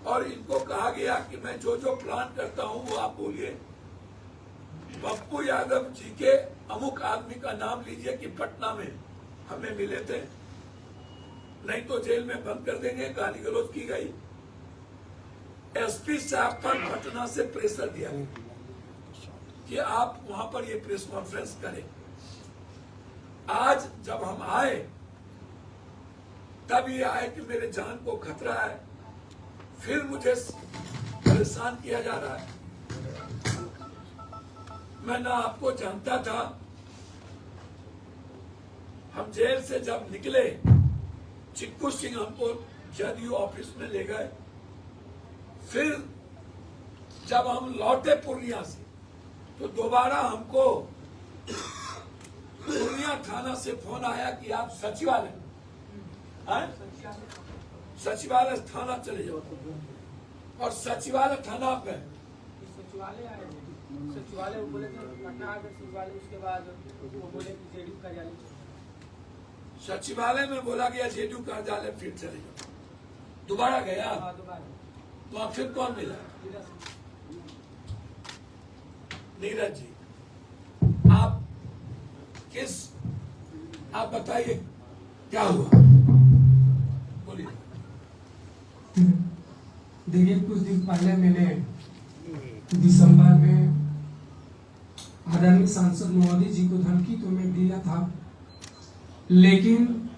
और इनको कहा गया कि मैं जो जो प्लान करता हूं वो आप बोलिए। पप्पू यादव जी के अमुक आदमी का नाम लीजिए कि पटना में हमें मिले थे, नहीं तो जेल में बंद कर देंगे। गाली गलौज की गई। एसपी साहब पर पटना से प्रेशर दिया कि आप वहां पर ये प्रेस कॉन्फ्रेंस करें। आज जब हम आए तब ये आए कि मेरे जान को खतरा है, फिर मुझे परेशान किया जा रहा है। मैं ना आपको जानता था। हम जेल से जब निकले, चिक्कू सिंह हमको जदयू ऑफिस में ले गए। फिर जब हम लौटे पूर्णिया से तो दोबारा हमको पूर्णिया थाना से फोन आया कि आप सचिवालय थाना चले जाओ। और सचिवालय थाना आप गए। सचिवालय बोले पटना आ गए सचिवालय, उसके बाद वो बोले कि जेडीयू कार्यालय। सचिवालय में बोला गया जेडीयू कार्यालय फिर चले जाओ। दोबारा गया। तो फिर कौन मिला? नीरज जी। आप बताइए क्या हुआ, बोलिए। देखिए, कुछ दिन पहले मैंने दिसंबर में आदरणीय सांसद मोदी जी को धमकी तो मैं दिया था, लेकिन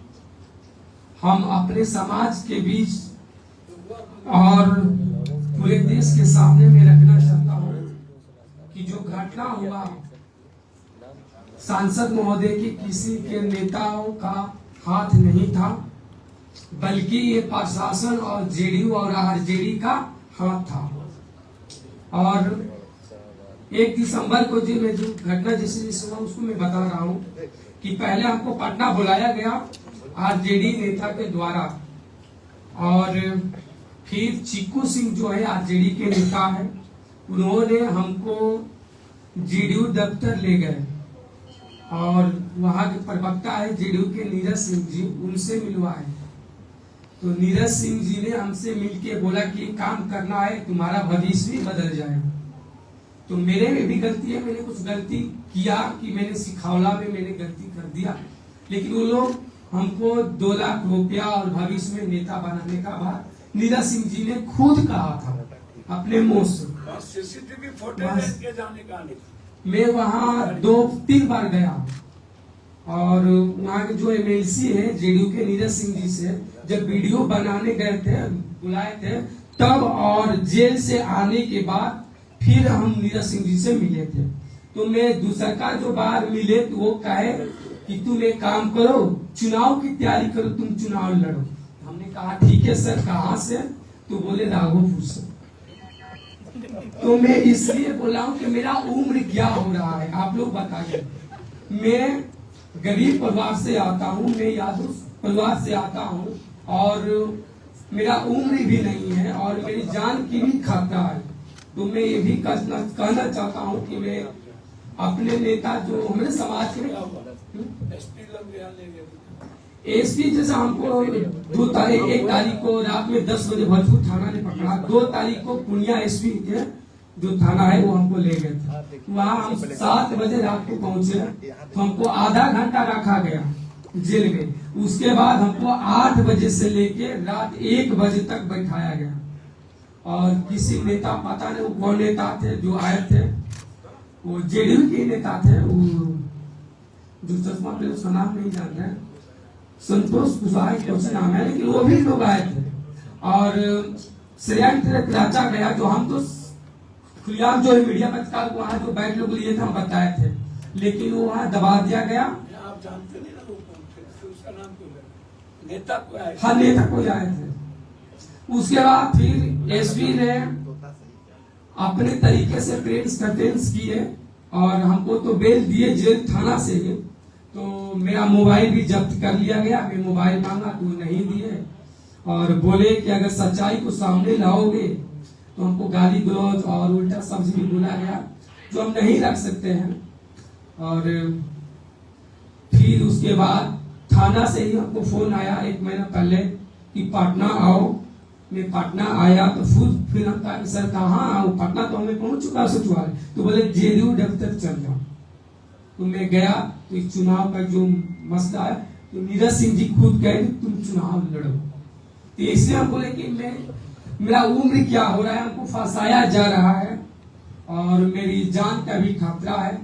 हम अपने समाज के बीच और पूरे देश के सामने में रखना चाहता हूं कि जो घटना हुआ सांसद महोदय की किसी के नेताओं का हाथ नहीं था, बल्कि ये प्रशासन और जेडीयू और आरजेडी का हाथ था। और 1 दिसंबर को जो घटना जैसे हुआ उसको मैं बता रहा हूँ कि पहले हमको पटना बुलाया गया आरजेडी नेता के द्वारा, और फिर चिक्कू सिंह जो है आरजेडी के नेता है, उन्होंने हमको जेडीयू दफ्तर ले गए और वहां के प्रवक्ता है जेडीयू के नीरज सिंह जी, उनसे मिलवाए। तो नीरज सिंह जी ने हमसे मिलके बोला कि काम करना है, तुम्हारा भविष्य भी बदल जाएगा। तो मेरे में भी गलती है, मैंने कुछ गलती किया कि मैंने सिखावला में मैंने गलती कर दिया, लेकिन वो लोग हमको 2 लाख रुपया और भविष्य में नेता बनाने का बात नीरज सिंह जी ने खुद कहा था अपने मुंह से। सीसीटीवी फुटेज के जाने का नहीं। मैं वहाँ 2-3 बार गया और वहाँ के जो एमएलसी है जेडीयू के नीरज सिंह जी से जब वीडियो बनाने गए थे, बुलाए थे तब, और जेल से आने के बाद फिर हम नीरज सिंह जी से मिले थे। तो मैं दूसरा जो बार मिले तो वो कहे कि तुम एक काम करो, चुनाव की तैयारी करो, तुम चुनाव लड़ो। हमने कहा ठीक है सर, कहाँ से? तो बोले राघोपुर से। तो मैं इसलिए बोला हूँ कि मेरा उम्र क्या हो रहा है, आप लोग बताइए। मैं गरीब परिवार से आता हूँ, मैं यादव परिवार से आता हूँ और मेरा उम्र भी नहीं है और मेरी जान की भी खतरा है। तो मैं ये भी कहना चाहता हूँ कि मैं अपने नेता जो हमारे समाज के एसपी जैसा हमको 1 तारीख को रात में 10 बजे भरतपुर थाना ने पकड़ा, 2 तारीख को पूर्णिया एसपी थे जो थाना है वो हमको ले गए थे। वहाँ हम 7 बजे रात को पहुंचे तो हमको आधा घंटा रखा गया जेल में। उसके बाद हमको 8 बजे से लेके रात 1 बजे तक बैठाया गया और किसी नेता, पता नहीं वो कौन नेता थे जो आए थे, वो जेडीयू के नेता थे, वो जो चश्मा पे उसका नाम नहीं जानते हैं, संतोष कुशवाहा कुछ नाम है, लेकिन वो भी लोग आए थे और श्रेयांक रचा गया। जो हम तो खुलेआम जो मीडिया पत्रकार को वहाँ जो बैठ लोग लिए थे हम बताए थे, लेकिन वो वहाँ दबा दिया गया। आप जानते नहीं ना उसका नाम क्यों? नेता को आए। हाँ, नेता को आए थे। उसके बाद फिर एसपी ने अपने तरीके से प्रेस कटेंस किए और हमको तो बेल दिए जेल थाना से ही। तो मेरा मोबाइल भी जब्त कर लिया गया। मैं मोबाइल मांगा तो नहीं दिए और बोले कि अगर सच्चाई को सामने लाओगे तो हमको गाली गलौज और उल्टा शब्द भी बोला गया जो हम नहीं रख सकते हैं। और फिर उसके बाद थाना से ही हमको फोन आया 1 महीना पहले कि पटना आओ, मैं पटना आया तो फिर हम कहा सर कहाँ आऊँ, पटना तो हमें पहुंच चुका सचिवालय। तो बोले जेडीयू दफ्तर चल जाओ। तो मैं गया तो इस चुनाव का जो मसला है तो नीरज सिंह जी खुद कहे तुम चुनाव लड़ो। तो इसलिए हम बोले कि मेरा उम्र क्या हो रहा है, हमको फंसाया जा रहा है और मेरी जान का भी खतरा है।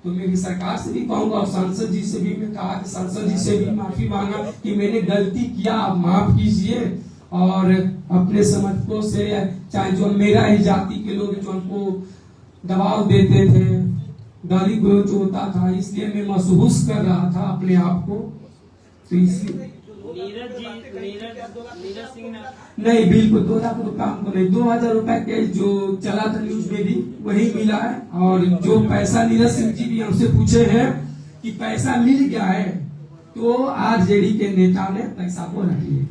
तो मेरी सरकार से भी कहूंगा और सांसद जी से भी मैं कहा कि सांसद जी से भी माफी मांगा कि मैंने गलती किया, आप माफ कीजिए। और अपने समर्थकों से चाहे जो मेरा ही जाति के लोग जो हमको दबाव देते थे, गाली गलौज होता था, इसलिए मैं महसूस कर रहा था अपने आप को। तो इसलिए नीरज सिंह ने नहीं, बिल्कुल 2 लाख रुपए हमको नहीं, 2000 रुपए के जो चला था न्यूज में भी वही मिला है। और जो पैसा नीरज सिंह जी भी हमसे पूछे हैं कि पैसा मिल गया है, तो आरजेडी के नेता ने पैसा को रख लिया।